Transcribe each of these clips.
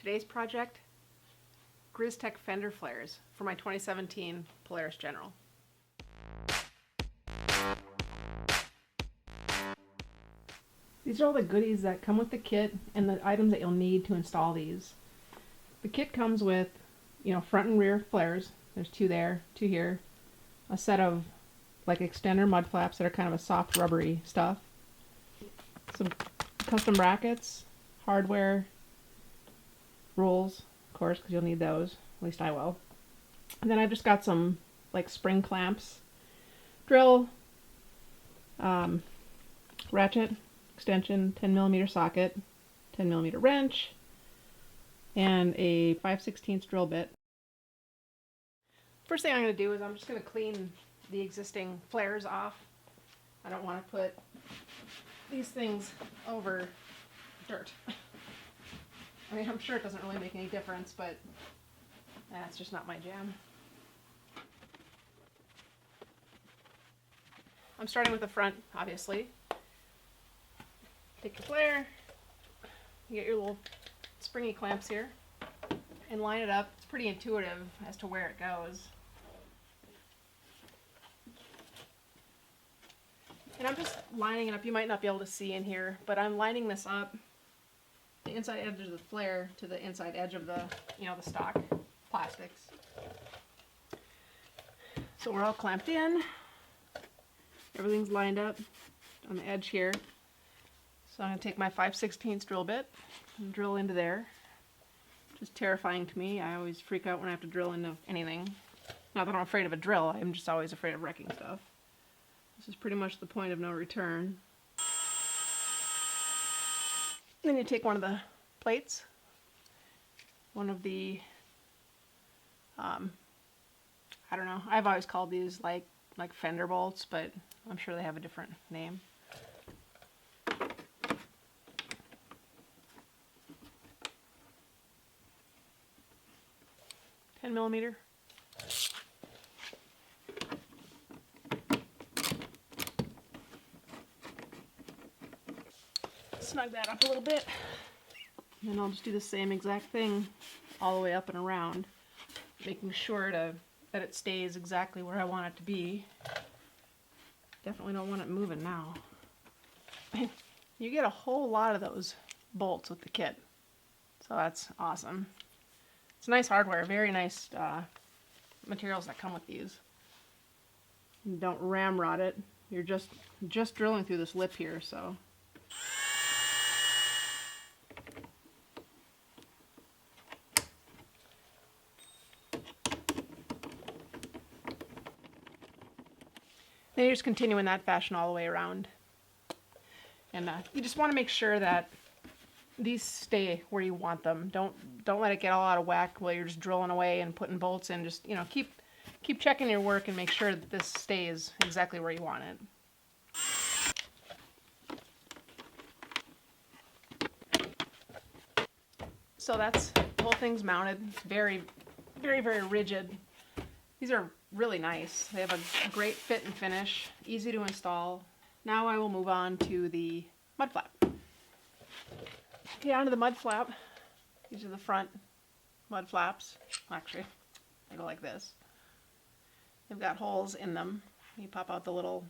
Today's project, GrizzzTek Fender Flares for my 2017 Polaris General. These are all the goodies that come with the kit and the items that you'll need to install these. The kit comes with, front and rear flares. There's two there, two here. A set of like extender mud flaps that are kind of a soft rubbery stuff. Some custom brackets, hardware, rolls, of course, because you'll need those. At least I will. And then I've just got some like spring clamps, drill, ratchet, extension, 10mm socket, 10mm wrench, and a 5/16 drill bit. First thing I'm going to do is I'm just going to clean the existing flares off. I don't want to put these things over dirt. I mean, I'm sure it doesn't really make any difference, but that's just not my jam. I'm starting with the front, obviously. Take the flare, you get your little springy clamps here, and line it up. It's pretty intuitive as to where it goes. And I'm just lining it up. You might not be able to see in here, but I'm lining this up, the inside edge of the flare to the inside edge of the, the stock plastics. So we're all clamped in. Everything's lined up on the edge here. So I'm going to take my 5/16 drill bit and drill into there. Which is terrifying to me. I always freak out when I have to drill into anything. Not that I'm afraid of a drill, I'm just always afraid of wrecking stuff. This is pretty much the point of no return. Then you take one of the plates, one of the, I don't know, I've always called these like fender bolts, but I'm sure they have a different name. $10mm. Snug that up a little bit, and then I'll just do the same exact thing all the way up and around, making sure that it stays exactly where I want it to be. Definitely don't want it moving now. You get a whole lot of those bolts with the kit, so that's awesome. It's nice hardware, very nice materials that come with these. You don't ramrod it. You're just drilling through this lip here, so. Then you just continue in that fashion all the way around. And you just want to make sure that these stay where you want them. Don't let it get all out of whack while you're just drilling away and putting bolts in. Just, keep checking your work and make sure that this stays exactly where you want it. So that's, the whole thing's mounted. It's very, very, very rigid. These are really nice. They have a great fit and finish, easy to install. Now I will move on to the mud flap. Okay, onto the mud flap. These are the front mud flaps. Actually, they go like this. They've got holes in them. You pop out the little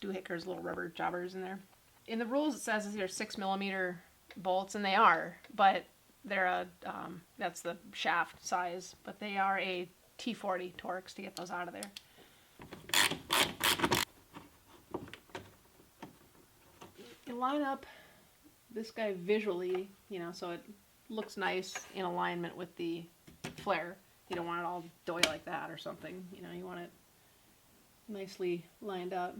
doohickers, little rubber jobbers in there. In the rules it says these are 6mm bolts, and they are, but they're that's the shaft size, but they are a T40 Torx to get those out of there. You line up this guy visually, so it looks nice in alignment with the flare. You don't want it all doughy like that or something. You want it nicely lined up.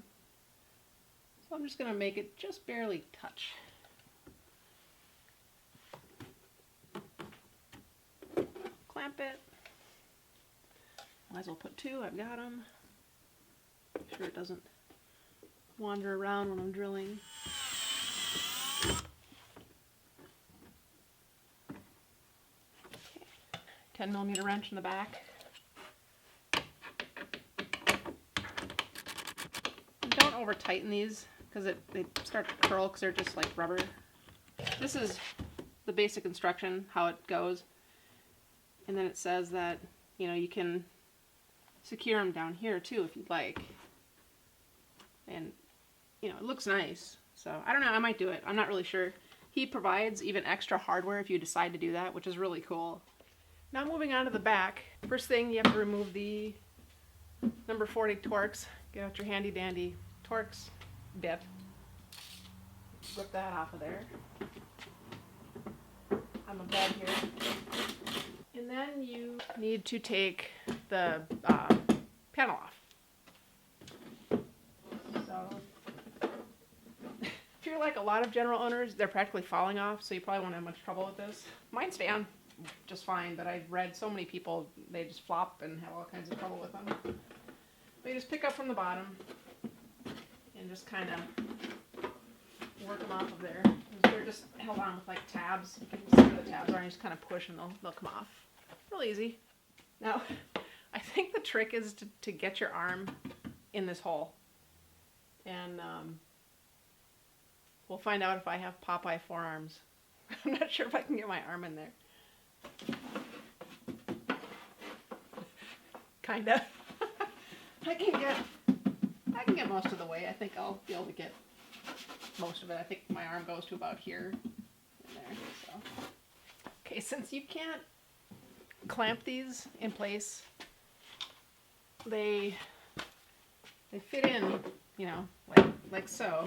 So I'm just going to make it just barely touch. Clamp it. Might as well put two, I've got them. Make sure it doesn't wander around when I'm drilling. Okay. 10mm wrench in the back. Don't over tighten these because they start to curl because they're just like rubber. This is the basic instruction, how it goes. And then it says that, you know, you can secure them down here too if you'd like. And, you know, it looks nice. So, I don't know, I might do it. I'm not really sure. He provides even extra hardware if you decide to do that, which is really cool. Now moving on to the back. First thing, you have to remove the number 40 Torx. Get out your handy dandy Torx bit. Rip that off of there. On the bed here. And then you need to take the panel off. So, if you're like a lot of General owners, they're practically falling off, so you probably won't have much trouble with this. Mine stand just fine, but I've read so many people, they just flop and have all kinds of trouble with them. But you just pick up from the bottom and just kind of work them off of there. They're just held on with like tabs. You can see where the tabs are and you just kind of push and they'll come off. Real easy. Now, I think the trick is to get your arm in this hole. And we'll find out if I have Popeye forearms. I'm not sure if I can get my arm in there. Kinda. I can get most of the way. I think I'll be able to get most of it. I think my arm goes to about here and there. So. Okay, since you can't clamp these in place, they fit in, you know, like so,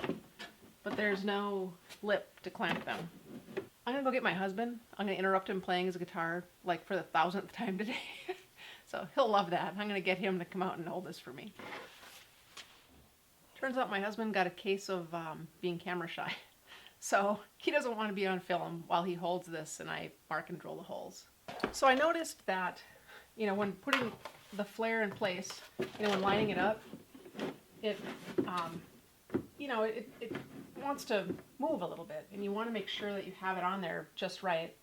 but there's no lip to clamp them. I'm gonna go get my husband. I'm gonna interrupt him playing his guitar like for the 1000th time today. So he'll love that. I'm gonna get him to come out and hold this for me. Turns out my husband got a case of being camera shy. So he doesn't want to be on film while he holds this and I mark and drill the holes. So I noticed that, you know, when putting the flare in place, you know, when lining it up, it, you know, it wants to move a little bit, and you want to make sure that you have it on there just right.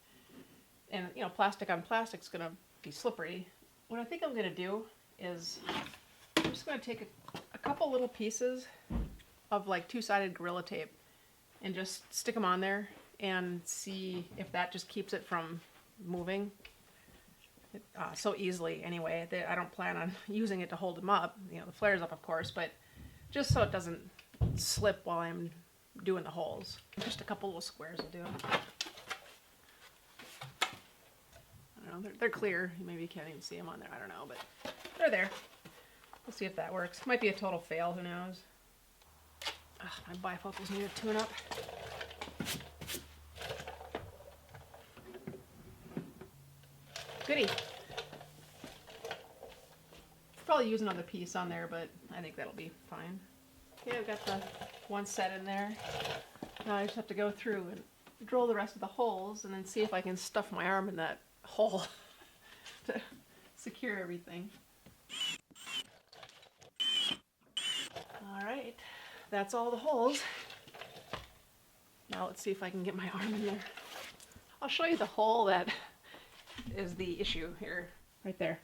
And, you know, plastic on plastic is going to be slippery. What I think I'm going to do is I'm just going to take a couple little pieces of like two-sided Gorilla Tape and just stick them on there and see if that just keeps it from moving so easily anyway. I don't plan on using it to hold them up, you know, the flares up of course, but just so it doesn't slip while I'm doing the holes. Just a couple little squares will do. I don't know, they're clear. Maybe you can't even see them on there, I don't know, but they're there. We'll see if that works. Might be a total fail, who knows. Ugh, my bifocals need a tune-up. Goody. Probably use another piece on there, but I think that'll be fine. Okay, I've got the one set in there. Now I just have to go through and drill the rest of the holes and then see if I can stuff my arm in that hole to secure everything. Alright, that's all the holes. Now let's see if I can get my arm in there. I'll show you the hole that is the issue here, right there.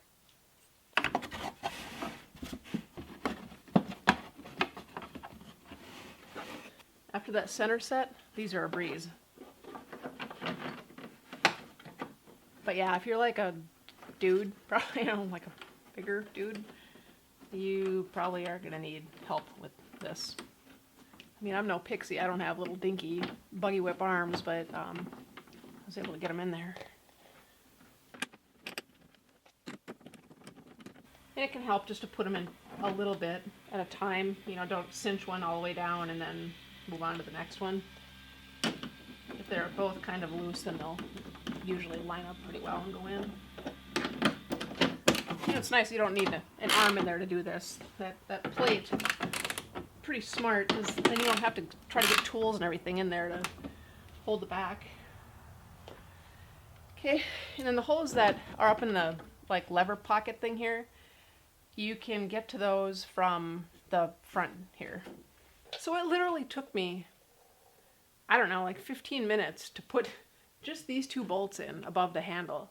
After that center set, these are a breeze. But yeah, if you're like a dude, probably, you know, like a bigger dude, you probably are gonna need help with this. I mean, I'm no pixie. I don't have little dinky buggy whip arms, but I was able to get them in there. And it can help just to put them in a little bit at a time. You know, don't cinch one all the way down and then move on to the next one. If they're both kind of loose, then they'll usually line up pretty well and go in. You know, it's nice you don't need an arm in there to do this. That plate, pretty smart, because then you don't have to try to get tools and everything in there to hold the back. Okay, and then the holes that are up in the like lever pocket thing here, you can get to those from the front here. So it literally took me, I don't know, like 15 minutes to put just these two bolts in above the handle.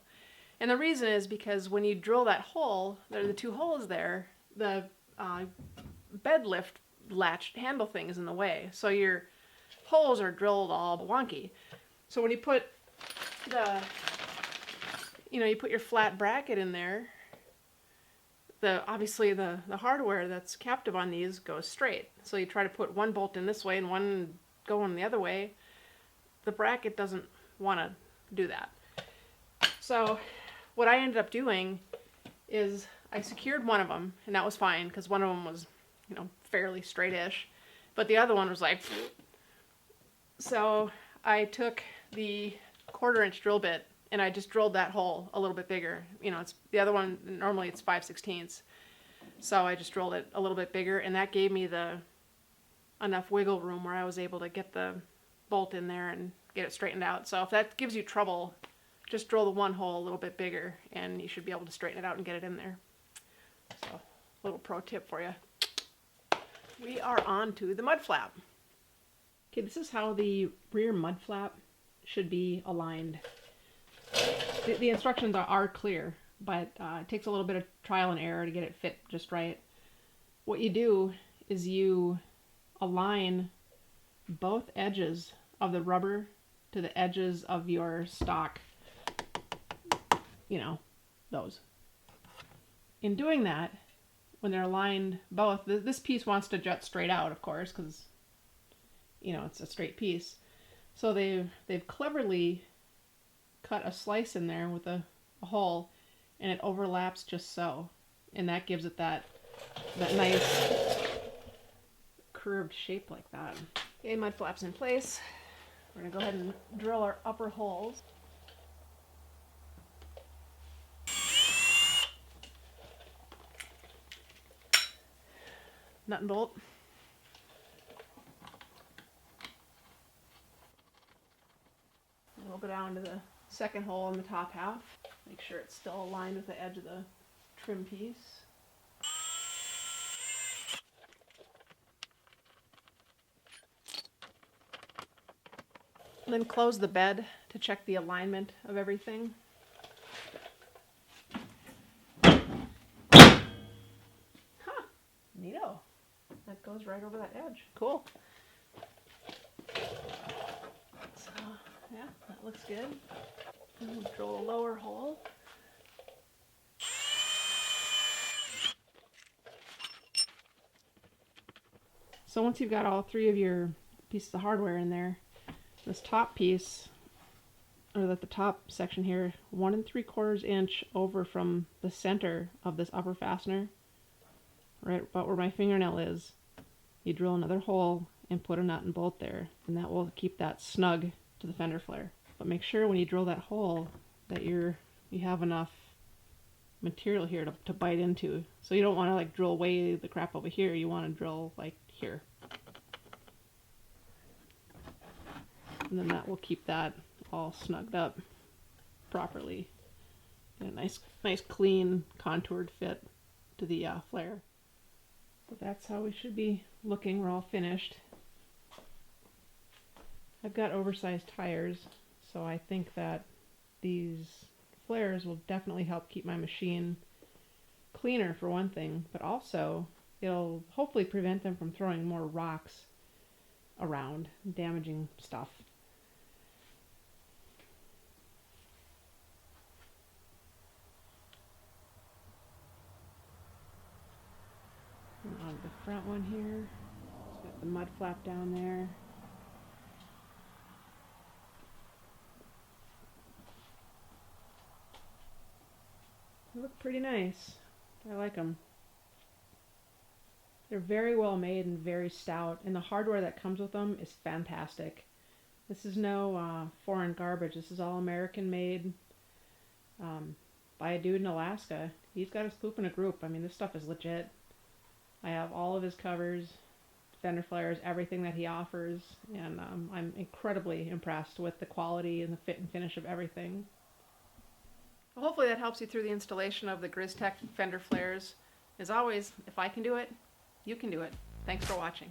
And the reason is because when you drill that hole, there are the two holes there, the bed lift latch handle thing is in the way. So your holes are drilled all wonky. So when you put you put your flat bracket in there. Obviously the hardware that's captive on these goes straight. So you try to put one bolt in this way and one going the other way. The bracket doesn't want to do that. So what I ended up doing is I secured one of them, and that was fine because one of them was, fairly straight-ish, but the other one was like, so I took the 1/4-inch drill bit and I just drilled that hole a little bit bigger. It's the other one, normally it's 5/16. So I just drilled it a little bit bigger, and that gave me enough wiggle room where I was able to get the bolt in there and get it straightened out. So if that gives you trouble, just drill the one hole a little bit bigger and you should be able to straighten it out and get it in there. So, little pro tip for you. We are on to the mud flap. Okay, this is how the rear mud flap should be aligned. The instructions are clear, but it takes a little bit of trial and error to get it fit just right. What you do is you align both edges of the rubber to the edges of your stock, those. In doing that, when they're aligned both, this piece wants to jut straight out, of course, because, it's a straight piece. So they've cleverly cut a slice in there with a hole, and it overlaps just so. And that gives it that nice curved shape like that. Okay, mud flaps in place. We're going to go ahead and drill our upper holes. Nut and bolt. And we'll go down to the second hole in the top half. Make sure it's still aligned with the edge of the trim piece. And then close the bed to check the alignment of everything. Neato. That goes right over that edge. Cool. So, yeah, that looks good. And we'll drill a lower hole. So once you've got all 3 of your pieces of hardware in there, this top piece, or the top section here, 1 3/4 inch over from the center of this upper fastener, right about where my fingernail is, you drill another hole and put a nut and bolt there, and that will keep that snug to the fender flare. But make sure when you drill that hole that you have enough material here to bite into. So you don't want to like drill way the crap over here, you want to drill like here. And then that will keep that all snugged up properly. Get a nice clean contoured fit to the flare. So that's how we should be looking. We're all finished. I've got oversized tires, so I think that these flares will definitely help keep my machine cleaner for one thing, but also it'll hopefully prevent them from throwing more rocks around and damaging stuff. And on the front one here, it's got the mud flap down there. They look pretty nice. I like them. They're very well made and very stout, and the hardware that comes with them is fantastic. This is no foreign garbage. This is all American made by a dude in Alaska. He's got his poop in a group. I mean, this stuff is legit. I have all of his covers, fender flares, everything that he offers, and I'm incredibly impressed with the quality and the fit and finish of everything. Well, hopefully that helps you through the installation of the GrizzzTek Fender Flares. As always, if I can do it, you can do it. Thanks for watching.